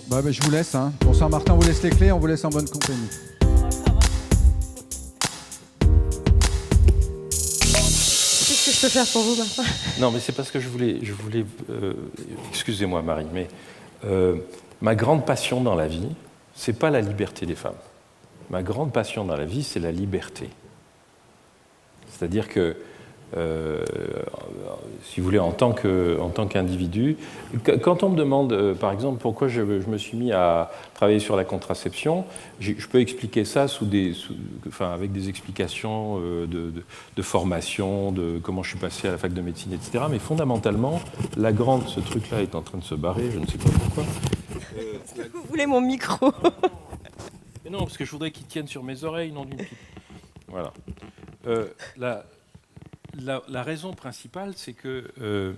Bon, je vous laisse. Hein. Pour Saint-Martin, on vous laisse les clés, on vous laisse en bonne compagnie. Qu'est-ce que je peux faire pour vous, Martin? Non, mais c'est parce que je voulais excusez-moi, Marie, mais ma grande passion dans la vie, c'est pas la liberté des femmes. Ma grande passion dans la vie, c'est la liberté. C'est-à-dire que, si vous voulez, en tant qu'individu, quand on me demande, par exemple, pourquoi je me suis mis à travailler sur la contraception, je peux expliquer ça avec des explications de formation, de comment je suis passé à la fac de médecine, etc. Mais fondamentalement, ce truc-là est en train de se barrer, je ne sais pas pourquoi. Vous voulez mon micro? Mais non, parce que je voudrais qu'il tienne sur mes oreilles, non d'une pipe. Voilà. La raison principale, c'est que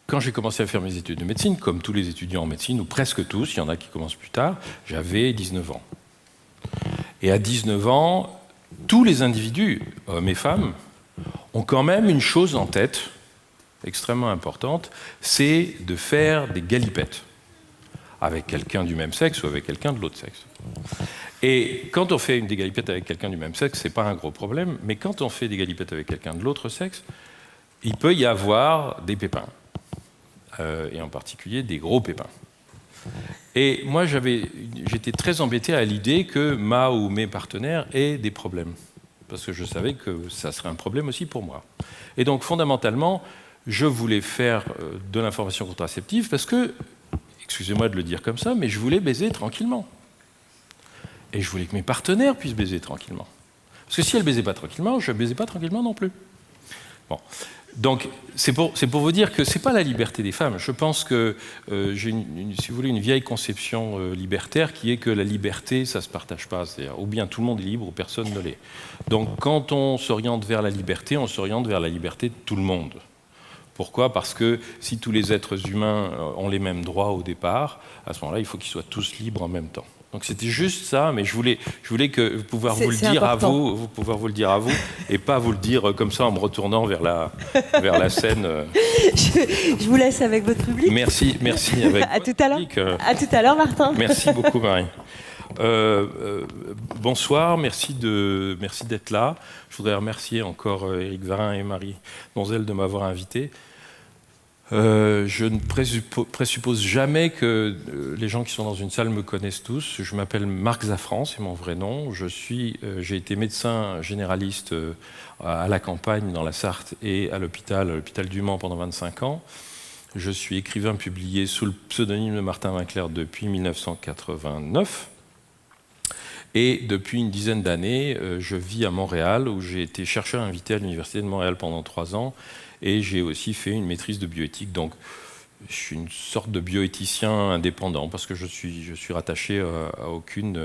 quand j'ai commencé à faire mes études de médecine, comme tous les étudiants en médecine, ou presque tous, il y en a qui commencent plus tard, j'avais 19 ans. Et à 19 ans, tous les individus, hommes et femmes, ont quand même une chose en tête, extrêmement importante, c'est de faire des galipettes avec quelqu'un du même sexe ou avec quelqu'un de l'autre sexe. Et quand on fait une galipette avec quelqu'un du même sexe, c'est pas un gros problème, mais quand on fait des galipettes avec quelqu'un de l'autre sexe, il peut y avoir des pépins, et en particulier des gros pépins. Et moi, j'étais très embêté à l'idée que ma ou mes partenaires aient des problèmes, parce que je savais que ça serait un problème aussi pour moi. Et donc, fondamentalement, je voulais faire de l'information contraceptive parce que, excusez-moi de le dire comme ça, mais je voulais baiser tranquillement. Et je voulais que mes partenaires puissent baiser tranquillement. Parce que si elles ne baisaient pas tranquillement, je ne baisais pas tranquillement non plus. Bon. Donc, c'est pour vous dire que ce n'est pas la liberté des femmes. Je pense que j'ai, si vous voulez, une vieille conception libertaire qui est que la liberté, ça ne se partage pas. C'est-à-dire, ou bien tout le monde est libre, ou personne ne l'est. Donc, quand on s'oriente vers la liberté, on s'oriente vers la liberté de tout le monde. Pourquoi ? Parce que si tous les êtres humains ont les mêmes droits au départ, à ce moment-là, il faut qu'ils soient tous libres en même temps. Donc c'était juste ça, mais je voulais pouvoir vous le dire à vous, et pas vous le dire comme ça en me retournant vers la scène. Je vous laisse avec votre public. Merci. Avec à tout à l'heure. À tout à l'heure, Martin. Merci beaucoup, Marie. Bonsoir, merci d'être là. Je voudrais remercier encore Éric Varin et Marie Donzel de m'avoir invité. Je ne présuppose jamais que les gens qui sont dans une salle me connaissent tous. Je m'appelle Marc Zafran, c'est mon vrai nom. J'ai été médecin généraliste à la campagne, dans la Sarthe, et à l'hôpital du Mans pendant 25 ans. Je suis écrivain publié sous le pseudonyme de Martin Winkler depuis 1989. Et depuis une dizaine d'années, je vis à Montréal, où j'ai été chercheur invité à l'Université de Montréal pendant 3 ans. Et j'ai aussi fait une maîtrise de bioéthique. Donc, je suis une sorte de bioéthicien indépendant, parce que je suis rattaché à aucune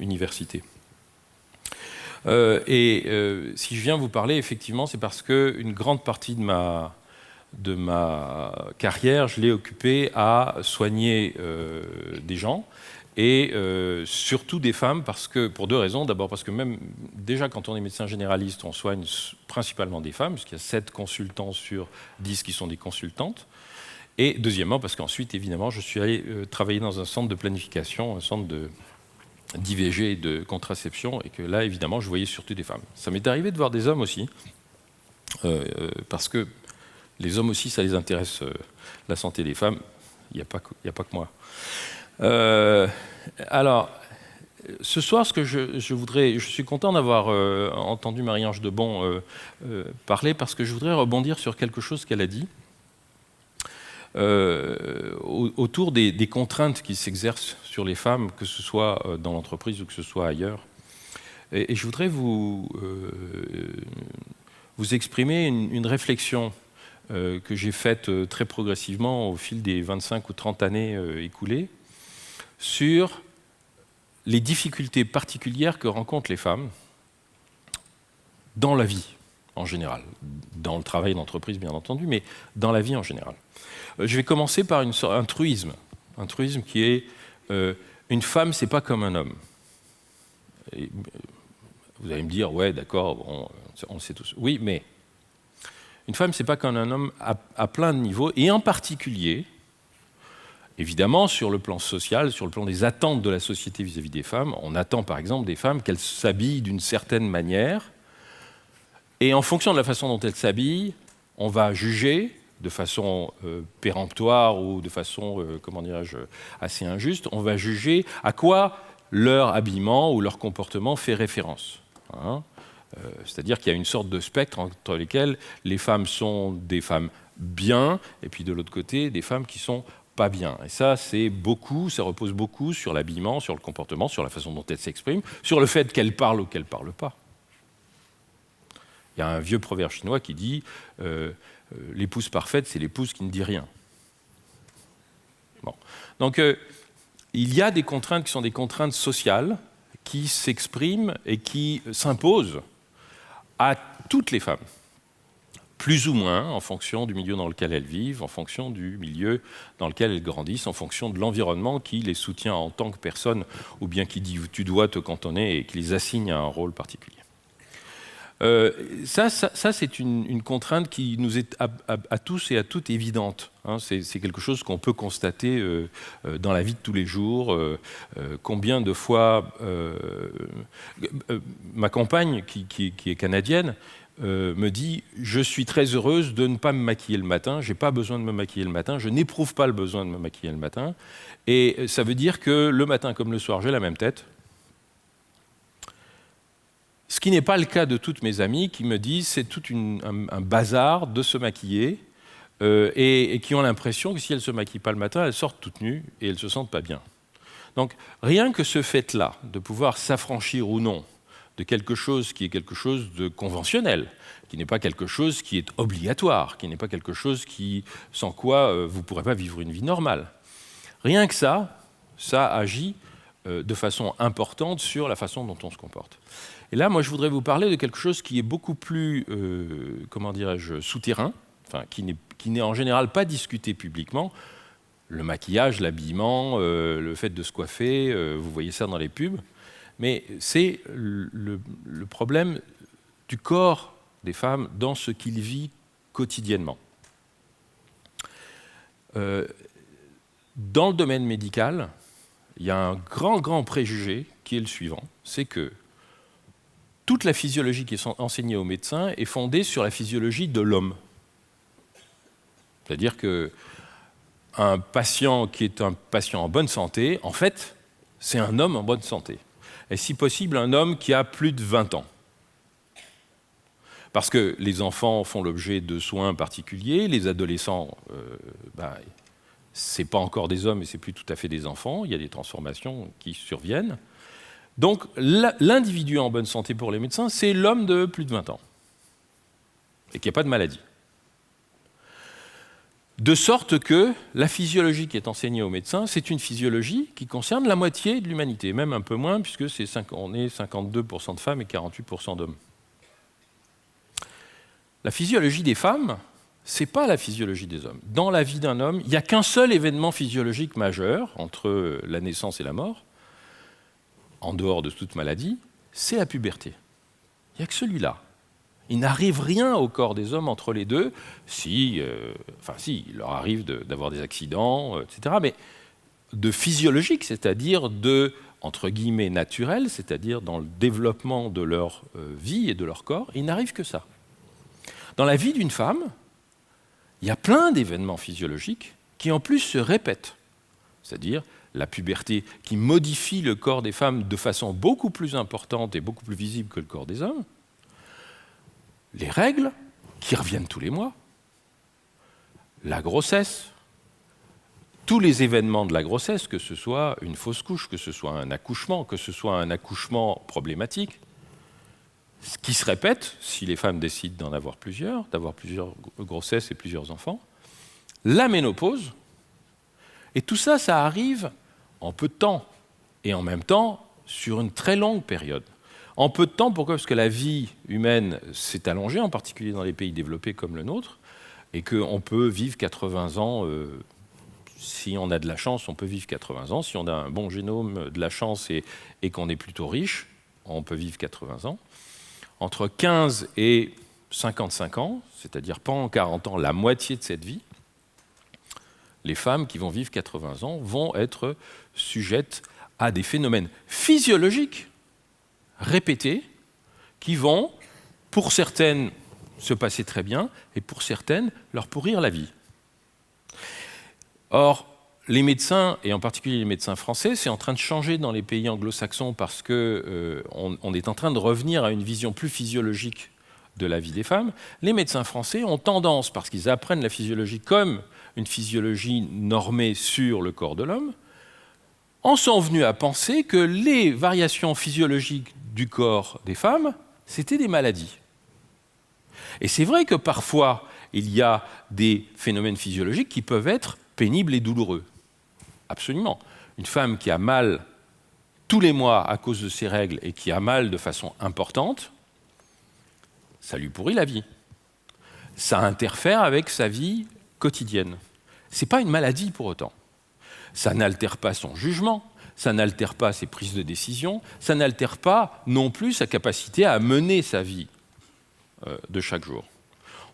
université. Si je viens vous parler, effectivement, c'est parce qu'une grande partie de ma carrière, je l'ai occupée à soigner des gens, et surtout des femmes, pour 2 raisons. D'abord parce que même déjà quand on est médecin généraliste, on soigne principalement des femmes, puisqu'il y a 7 consultants sur 10 qui sont des consultantes. Et deuxièmement parce qu'ensuite, évidemment, je suis allé travailler dans un centre de planification, un centre d'IVG et de contraception, et que là, évidemment, je voyais surtout des femmes. Ça m'est arrivé de voir des hommes aussi, parce que les hommes aussi, ça les intéresse, la santé des femmes. Il n'y a pas que moi. Alors, ce soir, ce que je suis content d'avoir entendu Marie-Ange Debon parler, parce que je voudrais rebondir sur quelque chose qu'elle a dit autour des contraintes qui s'exercent sur les femmes, que ce soit dans l'entreprise ou que ce soit ailleurs. Et je voudrais vous exprimer une réflexion que j'ai faite très progressivement au fil des 25 ou 30 années écoulées, sur les difficultés particulières que rencontrent les femmes dans la vie en général, dans le travail d'entreprise bien entendu, mais dans la vie en général. Je vais commencer par un truisme qui est une femme, c'est pas comme un homme. Et vous allez me dire, ouais, d'accord, bon, on le sait tous. Oui, mais une femme, c'est pas comme un homme à plein de niveaux, et en particulier Évidemment, sur le plan social, sur le plan des attentes de la société vis-à-vis des femmes, on attend par exemple des femmes qu'elles s'habillent d'une certaine manière, et en fonction de la façon dont elles s'habillent, on va juger de façon péremptoire ou de façon, comment dirais-je, assez injuste, on va juger à quoi leur habillement ou leur comportement fait référence. Hein. C'est-à-dire qu'il y a une sorte de spectre entre lesquels les femmes sont des femmes bien, et puis de l'autre côté, des femmes qui sont pas bien. Et ça, ça repose beaucoup sur l'habillement, sur le comportement, sur la façon dont elles s'expriment, sur le fait qu'elles parlent ou qu'elles ne parlent pas. Il y a un vieux proverbe chinois qui dit l'épouse parfaite, c'est l'épouse qui ne dit rien. Bon. Donc, il y a des contraintes qui sont des contraintes sociales qui s'expriment et qui s'imposent à toutes les femmes, plus ou moins en fonction du milieu dans lequel elles vivent, en fonction du milieu dans lequel elles grandissent, en fonction de l'environnement qui les soutient en tant que personne, ou bien qui dit tu dois te cantonner et qui les assigne à un rôle particulier. Ça c'est une contrainte qui nous est à tous et à toutes évidente. Hein. C'est quelque chose qu'on peut constater dans la vie de tous les jours. Combien de fois ma compagne, qui est canadienne, me dit « Je suis très heureuse de ne pas me maquiller le matin, je n'ai pas besoin de me maquiller le matin, je n'éprouve pas le besoin de me maquiller le matin. » Et ça veut dire que le matin comme le soir, j'ai la même tête. Ce qui n'est pas le cas de toutes mes amies qui me disent c'est tout un bazar de se maquiller et qui ont l'impression que si elles ne se maquillent pas le matin, elles sortent toutes nues et elles ne se sentent pas bien. Donc rien que ce fait-là, de pouvoir s'affranchir ou non de quelque chose qui est quelque chose de conventionnel, qui n'est pas quelque chose qui est obligatoire, qui n'est pas quelque chose sans quoi vous ne pourrez pas vivre une vie normale. Rien que ça agit de façon importante sur la façon dont on se comporte. Et là, moi, je voudrais vous parler de quelque chose qui est beaucoup plus, comment dirais-je, souterrain, enfin, qui n'est en général pas discuté publiquement. Le maquillage, l'habillement, le fait de se coiffer, vous voyez ça dans les pubs. Mais c'est le problème du corps des femmes dans ce qu'il vit quotidiennement. Dans le domaine médical, il y a un grand préjugé qui est le suivant, c'est que toute la physiologie qui est enseignée aux médecins est fondée sur la physiologie de l'homme. C'est-à-dire qu'un patient qui est un patient en bonne santé, en fait, c'est un homme en bonne santé. Et si possible, un homme qui a plus de 20 ans. Parce que les enfants font l'objet de soins particuliers, les adolescents, ce n'est pas encore des hommes et ce n'est plus tout à fait des enfants, il y a des transformations qui surviennent. Donc l'individu en bonne santé pour les médecins, c'est l'homme de plus de 20 ans et qui n'a pas de maladie. De sorte que la physiologie qui est enseignée aux médecins, c'est une physiologie qui concerne la moitié de l'humanité, même un peu moins, puisque on est 52% de femmes et 48% d'hommes. La physiologie des femmes, ce n'est pas la physiologie des hommes. Dans la vie d'un homme, il n'y a qu'un seul événement physiologique majeur entre la naissance et la mort, en dehors de toute maladie, c'est la puberté. Il n'y a que celui-là. Il n'arrive rien au corps des hommes entre les deux, si, il leur arrive d'avoir des accidents, etc., mais de physiologique, c'est-à-dire de, entre guillemets, naturel, c'est-à-dire dans le développement de leur vie et de leur corps, il n'arrive que ça. Dans la vie d'une femme, il y a plein d'événements physiologiques qui en plus se répètent, c'est-à-dire la puberté qui modifie le corps des femmes de façon beaucoup plus importante et beaucoup plus visible que le corps des hommes, les règles qui reviennent tous les mois, la grossesse, tous les événements de la grossesse, que ce soit une fausse couche, que ce soit un accouchement problématique, ce qui se répète, si les femmes décident d'avoir plusieurs grossesses et plusieurs enfants, la ménopause, et tout ça, ça arrive en peu de temps, et en même temps sur une très longue période. En peu de temps, pourquoi ? Parce que la vie humaine s'est allongée, en particulier dans les pays développés comme le nôtre, et qu'on peut vivre 80 ans, si on a de la chance, on peut vivre 80 ans, si on a un bon génome, de la chance et qu'on est plutôt riche, on peut vivre 80 ans. Entre 15 et 55 ans, c'est-à-dire pendant 40 ans, la moitié de cette vie, les femmes qui vont vivre 80 ans vont être sujettes à des phénomènes physiologiques répétés qui vont, pour certaines, se passer très bien et pour certaines, leur pourrir la vie. Or, les médecins, et en particulier les médecins français, c'est en train de changer dans les pays anglo-saxons parce qu'on est en train de revenir à une vision plus physiologique de la vie des femmes. Les médecins français ont tendance, parce qu'ils apprennent la physiologie comme une physiologie normée sur le corps de l'homme, en sont venus à penser que les variations physiologiques du corps des femmes, c'était des maladies. Et c'est vrai que parfois, il y a des phénomènes physiologiques qui peuvent être pénibles et douloureux. Absolument. Une femme qui a mal tous les mois à cause de ses règles et qui a mal de façon importante, ça lui pourrit la vie. Ça interfère avec sa vie quotidienne. Ce n'est pas une maladie pour autant. Ça n'altère pas son jugement, ça n'altère pas ses prises de décision, ça n'altère pas non plus sa capacité à mener sa vie de chaque jour.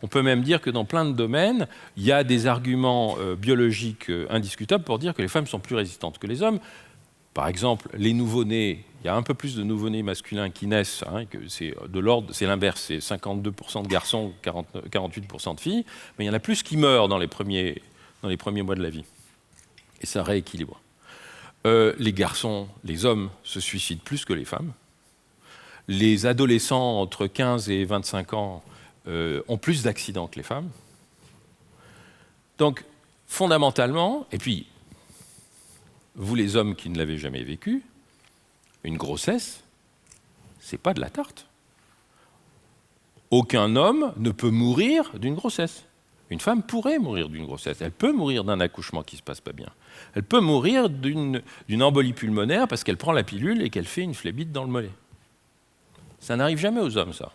On peut même dire que dans plein de domaines, il y a des arguments biologiques indiscutables pour dire que les femmes sont plus résistantes que les hommes. Par exemple, les nouveau-nés, il y a un peu plus de nouveau-nés masculins qui naissent, que c'est de l'ordre, c'est l'inverse, c'est 52% de garçons, 48% de filles, mais il y en a plus qui meurent dans les premiers mois de la vie. Et ça rééquilibre. Les garçons, les hommes se suicident plus que les femmes. Les adolescents entre 15 et 25 ans ont plus d'accidents que les femmes. Donc, fondamentalement, et puis, vous les hommes qui ne l'avez jamais vécu, une grossesse, c'est pas de la tarte. Aucun homme ne peut mourir d'une grossesse. Une femme pourrait mourir d'une grossesse. Elle peut mourir d'un accouchement qui ne se passe pas bien. Elle peut mourir d'une embolie pulmonaire parce qu'elle prend la pilule et qu'elle fait une phlébite dans le mollet. Ça n'arrive jamais aux hommes, ça.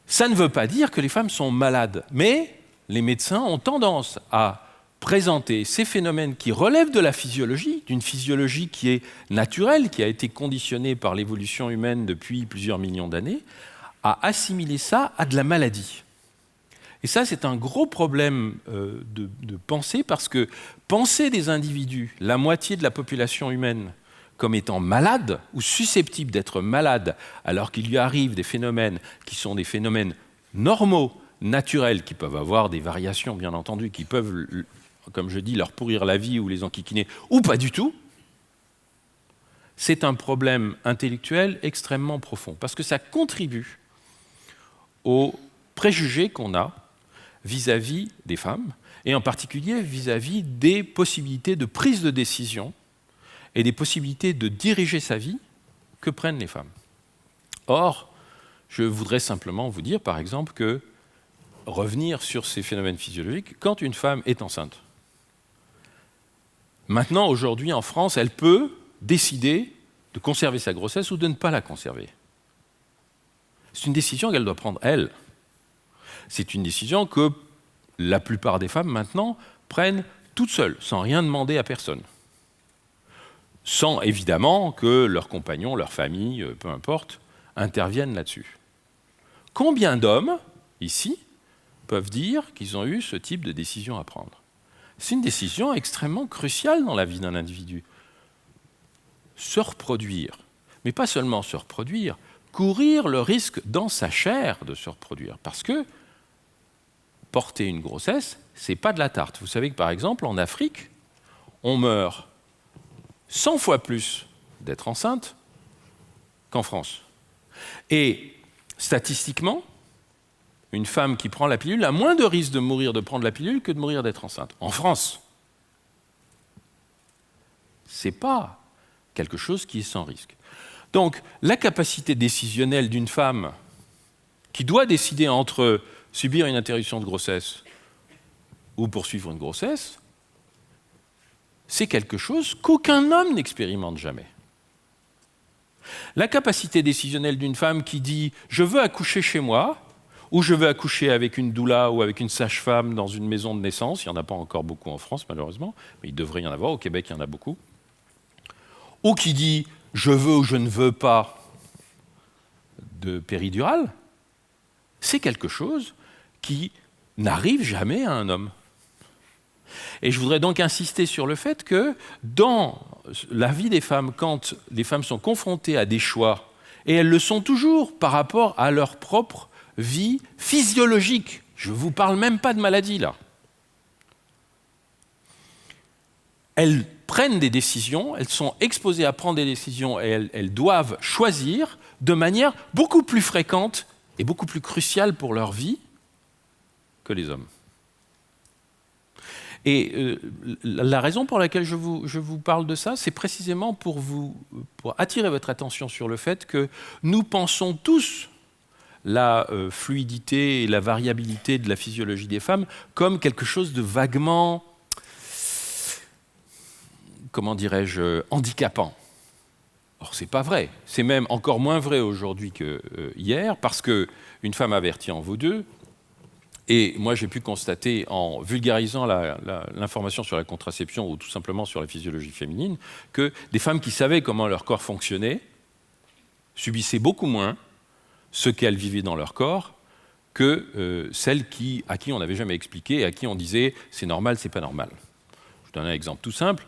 Ça ne veut pas dire que les femmes sont malades, mais les médecins ont tendance à présenter ces phénomènes qui relèvent de la physiologie, d'une physiologie qui est naturelle, qui a été conditionnée par l'évolution humaine depuis plusieurs millions d'années, à assimiler ça à de la maladie. Et ça, c'est un gros problème de pensée, parce que penser des individus, la moitié de la population humaine, comme étant malades ou susceptibles d'être malades, alors qu'il lui arrive des phénomènes qui sont des phénomènes normaux, naturels, qui peuvent avoir des variations, bien entendu, qui peuvent, comme je dis, leur pourrir la vie ou les enquiquiner, ou pas du tout, c'est un problème intellectuel extrêmement profond, parce que ça contribue aux préjugés qu'on a vis-à-vis des femmes, et en particulier vis-à-vis des possibilités de prise de décision et des possibilités de diriger sa vie que prennent les femmes. Or, je voudrais simplement vous dire, par exemple, que revenir sur ces phénomènes physiologiques, quand une femme est enceinte, maintenant, aujourd'hui, en France, elle peut décider de conserver sa grossesse ou de ne pas la conserver. C'est une décision qu'elle doit prendre, elle. C'est une décision que la plupart des femmes, maintenant, prennent toutes seules, sans rien demander à personne. Sans, évidemment, que leurs compagnons, leur famille, peu importe, interviennent là-dessus. Combien d'hommes, ici, peuvent dire qu'ils ont eu ce type de décision à prendre? C'est une décision extrêmement cruciale dans la vie d'un individu. Se reproduire, mais pas seulement se reproduire, courir le risque dans sa chair de se reproduire. Parce que porter une grossesse, c'est pas de la tarte. Vous savez que, par exemple, en Afrique, on meurt 100 fois plus d'être enceinte qu'en France. Et statistiquement, une femme qui prend la pilule a moins de risque de mourir de prendre la pilule que de mourir d'être enceinte. En France, ce n'est pas quelque chose qui est sans risque. Donc, la capacité décisionnelle d'une femme qui doit décider entre subir une interruption de grossesse ou poursuivre une grossesse, c'est quelque chose qu'aucun homme n'expérimente jamais. La capacité décisionnelle d'une femme qui dit « je veux accoucher chez moi » ou « je veux accoucher avec une doula ou avec une sage-femme dans une maison de naissance », il n'y en a pas encore beaucoup en France malheureusement, mais il devrait y en avoir, au Québec il y en a beaucoup, ou qui dit « je veux ou je ne veux pas de péridurale », c'est quelque chose qui n'arrive jamais à un homme. Et je voudrais donc insister sur le fait que dans la vie des femmes, quand les femmes sont confrontées à des choix, et elles le sont toujours par rapport à leur propre vie physiologique, je ne vous parle même pas de maladie là, elles prennent des décisions, elles sont exposées à prendre des décisions et elles doivent choisir de manière beaucoup plus fréquente et beaucoup plus cruciale pour leur vie que les hommes. Et la raison pour laquelle je vous parle de ça, c'est précisément pour attirer votre attention sur le fait que nous pensons tous la fluidité et la variabilité de la physiologie des femmes comme quelque chose de vaguement, comment dirais-je, handicapant. Or, ce n'est pas vrai. C'est même encore moins vrai aujourd'hui que hier, parce qu'une femme avertie en vaut deux. Et moi, j'ai pu constater, en vulgarisant l'information sur la contraception ou tout simplement sur la physiologie féminine, que des femmes qui savaient comment leur corps fonctionnait subissaient beaucoup moins ce qu'elles vivaient dans leur corps que celles à qui on n'avait jamais expliqué et à qui on disait « c'est normal, c'est pas normal ». Je donne un exemple tout simple.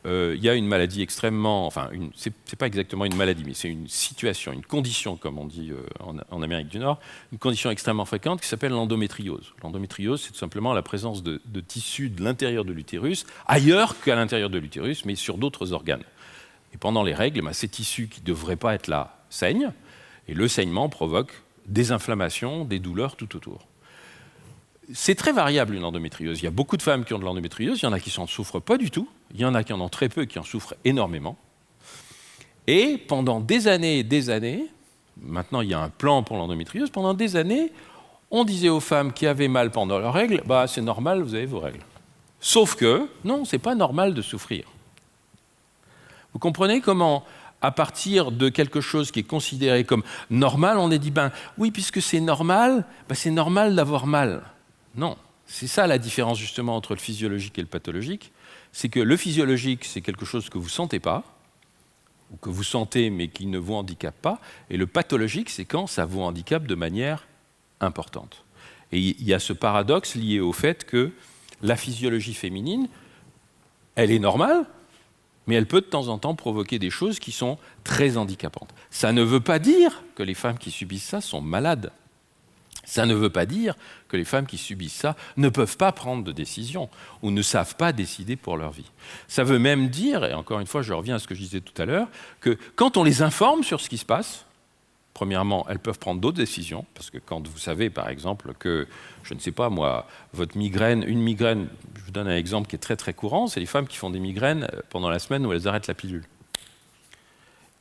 Il y a une maladie extrêmement... Enfin, c'est pas exactement une maladie, mais c'est une situation, une condition, comme on dit en Amérique du Nord, une condition extrêmement fréquente qui s'appelle l'endométriose. L'endométriose, c'est tout simplement la présence de tissus de l'intérieur de l'utérus, ailleurs qu'à l'intérieur de l'utérus, mais sur d'autres organes. Et pendant les règles, ces tissus qui ne devraient pas être là saignent, et le saignement provoque des inflammations, des douleurs tout autour. C'est très variable, une endométriose. Il y a beaucoup de femmes qui ont de l'endométriose, il y en a qui n'en souffrent pas du tout, il y en a qui en ont très peu, qui en souffrent énormément. Et pendant des années et des années, maintenant il y a un plan pour l'endométriose, pendant des années, on disait aux femmes qui avaient mal pendant leurs règles, bah, c'est normal, vous avez vos règles. Sauf que, non, c'est pas normal de souffrir. Vous comprenez comment, à partir de quelque chose qui est considéré comme normal, on est dit, ben oui, puisque c'est normal d'avoir mal. Non, c'est ça la différence justement entre le physiologique et le pathologique, c'est que le physiologique, c'est quelque chose que vous ne sentez pas, ou que vous sentez mais qui ne vous handicape pas, et le pathologique, c'est quand ça vous handicape de manière importante. Et il y a ce paradoxe lié au fait que la physiologie féminine, elle est normale, mais elle peut de temps en temps provoquer des choses qui sont très handicapantes. Ça ne veut pas dire que les femmes qui subissent ça sont malades. Ça ne veut pas dire que les femmes qui subissent ça ne peuvent pas prendre de décision ou ne savent pas décider pour leur vie. Ça veut même dire, et encore une fois je reviens à ce que je disais tout à l'heure, que quand on les informe sur ce qui se passe, premièrement, elles peuvent prendre d'autres décisions, parce que quand vous savez par exemple que, je ne sais pas moi, votre migraine, une migraine, je vous donne un exemple qui est très très courant, c'est les femmes qui font des migraines pendant la semaine où elles arrêtent la pilule.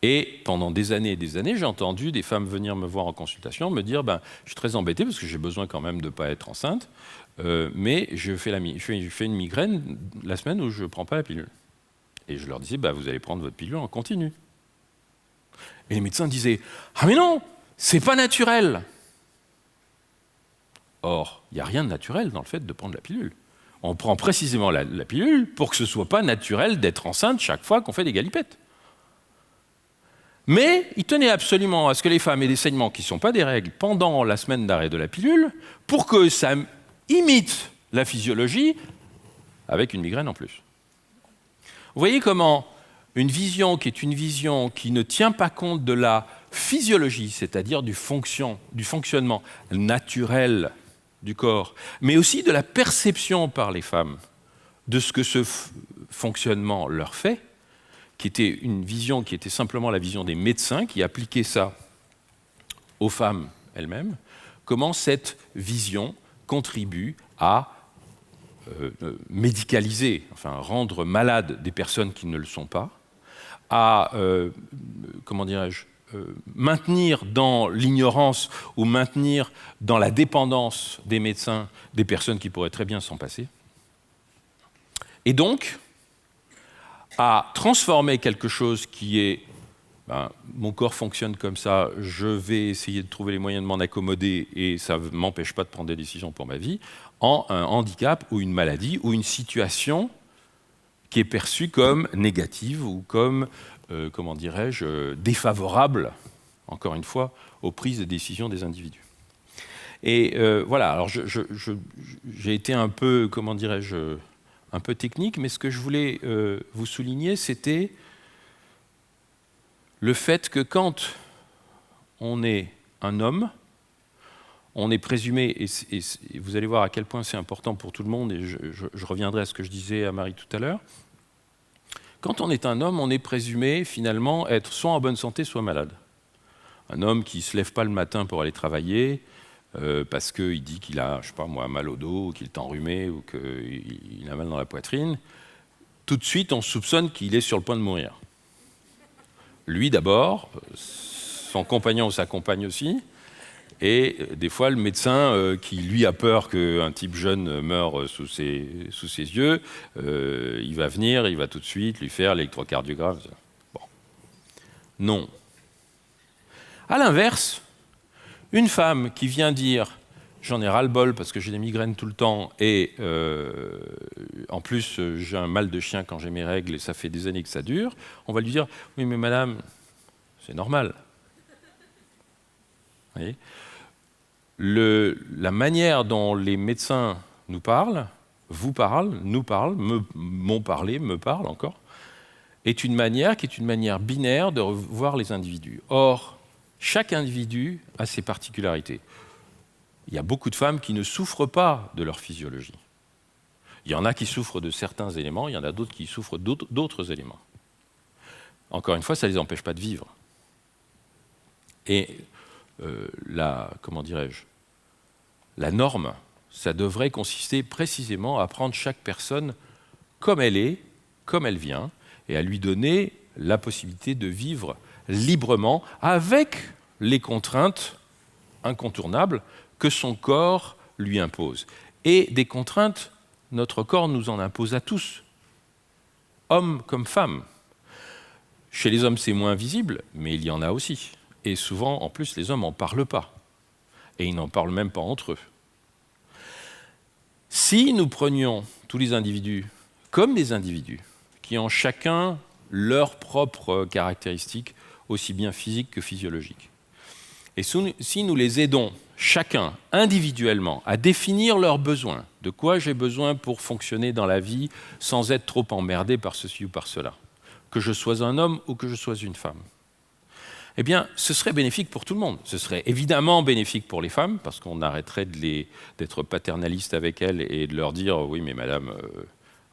Et pendant des années, j'ai entendu des femmes venir me voir en consultation, me dire je suis très embêtée parce que j'ai besoin quand même de ne pas être enceinte, mais je fais une migraine la semaine où je ne prends pas la pilule. Et je leur disais vous allez prendre votre pilule en continu. Et les médecins disaient ah mais non, c'est pas naturel. Or, il n'y a rien de naturel dans le fait de prendre la pilule. On prend précisément la pilule pour que ce ne soit pas naturel d'être enceinte chaque fois qu'on fait des galipettes. Mais il tenait absolument à ce que les femmes aient des saignements qui ne sont pas des règles pendant la semaine d'arrêt de la pilule pour que ça imite la physiologie avec une migraine en plus. Vous voyez comment une vision qui est une vision qui ne tient pas compte de la physiologie, c'est-à-dire du fonctionnement naturel du corps, mais aussi de la perception par les femmes de ce que ce fonctionnement leur fait, qui était une vision qui était simplement la vision des médecins qui appliquaient ça aux femmes elles-mêmes, comment cette vision contribue à médicaliser, enfin rendre malades des personnes qui ne le sont pas, à maintenir dans l'ignorance ou maintenir dans la dépendance des médecins des personnes qui pourraient très bien s'en passer. Et donc, à transformer quelque chose qui est mon corps fonctionne comme ça, je vais essayer de trouver les moyens de m'en accommoder et ça ne m'empêche pas de prendre des décisions pour ma vie, en un handicap ou une maladie ou une situation qui est perçue comme négative ou comme, défavorable, encore une fois, aux prises de décision des individus. Et voilà, alors j'ai été un peu, un peu technique, mais ce que je voulais vous souligner, c'était le fait que quand on est un homme, on est présumé, et vous allez voir à quel point c'est important pour tout le monde, et je reviendrai à ce que je disais à Marie tout à l'heure, quand on est un homme, on est présumé finalement être soit en bonne santé, soit malade. Un homme qui ne se lève pas le matin pour aller travailler, parce qu'il dit qu'il a, je sais pas moi, mal au dos, ou qu'il est enrhumé, ou qu'il a mal dans la poitrine, tout de suite on soupçonne qu'il est sur le point de mourir. Lui d'abord, son compagnon ou sa compagne aussi, et des fois le médecin qui lui a peur qu'un type jeune meure sous ses yeux, il va venir, il va tout de suite lui faire l'électrocardiogramme. Bon. Non. À l'inverse, une femme qui vient dire « j'en ai ras-le-bol parce que j'ai des migraines tout le temps et en plus j'ai un mal de chien quand j'ai mes règles et ça fait des années que ça dure », on va lui dire « oui mais madame, c'est normal ». Vous voyez ? La manière dont les médecins nous parlent, vous parlent, nous parlent, m'ont parlé, me parlent encore, est une manière qui est une manière binaire de voir les individus. Or, chaque individu a ses particularités. Il y a beaucoup de femmes qui ne souffrent pas de leur physiologie. Il y en a qui souffrent de certains éléments, il y en a d'autres qui souffrent d'autres éléments. Encore une fois, ça ne les empêche pas de vivre. Et comment dirais-je, la norme, ça devrait consister précisément à prendre chaque personne comme elle est, comme elle vient, et à lui donner la possibilité de vivre librement avec les contraintes incontournables que son corps lui impose. Et des contraintes, notre corps nous en impose à tous, hommes comme femmes. Chez les hommes, c'est moins visible, mais il y en a aussi. Et souvent, en plus, les hommes n'en parlent pas. Et ils n'en parlent même pas entre eux. Si nous prenions tous les individus comme des individus, qui ont chacun leurs propres caractéristiques, aussi bien physiques que physiologiques, et si nous les aidons chacun individuellement à définir leurs besoins, de quoi j'ai besoin pour fonctionner dans la vie sans être trop emmerdé par ceci ou par cela, que je sois un homme ou que je sois une femme, eh bien, ce serait bénéfique pour tout le monde. Ce serait évidemment bénéfique pour les femmes, parce qu'on arrêterait d'être paternaliste avec elles et de leur dire « oui, mais madame,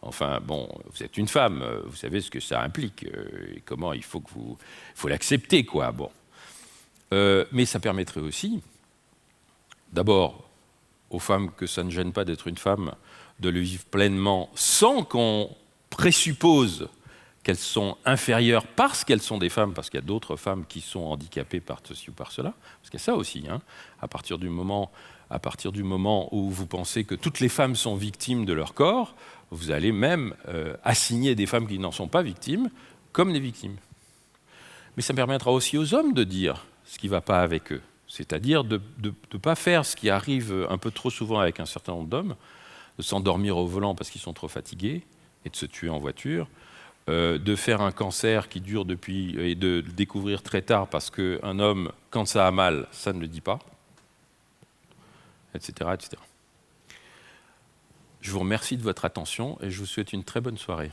enfin, bon, vous êtes une femme, vous savez ce que ça implique, et comment il faut l'accepter, quoi. » Bon. Mais ça permettrait aussi, d'abord, aux femmes que ça ne gêne pas d'être une femme, de le vivre pleinement sans qu'on présuppose qu'elles sont inférieures parce qu'elles sont des femmes, parce qu'il y a d'autres femmes qui sont handicapées par ceci ou par cela, parce qu'il y a ça aussi, hein, à partir du moment où vous pensez que toutes les femmes sont victimes de leur corps, vous allez même assigner des femmes qui n'en sont pas victimes comme des victimes. Mais ça permettra aussi aux hommes de dire ce qui ne va pas avec eux, c'est-à-dire de ne pas faire ce qui arrive un peu trop souvent avec un certain nombre d'hommes, de s'endormir au volant parce qu'ils sont trop fatigués et de se tuer en voiture, de faire un cancer qui dure depuis et de le découvrir très tard parce qu'un homme, quand ça a mal, ça ne le dit pas, etc., etc. Je vous remercie de votre attention et je vous souhaite une très bonne soirée.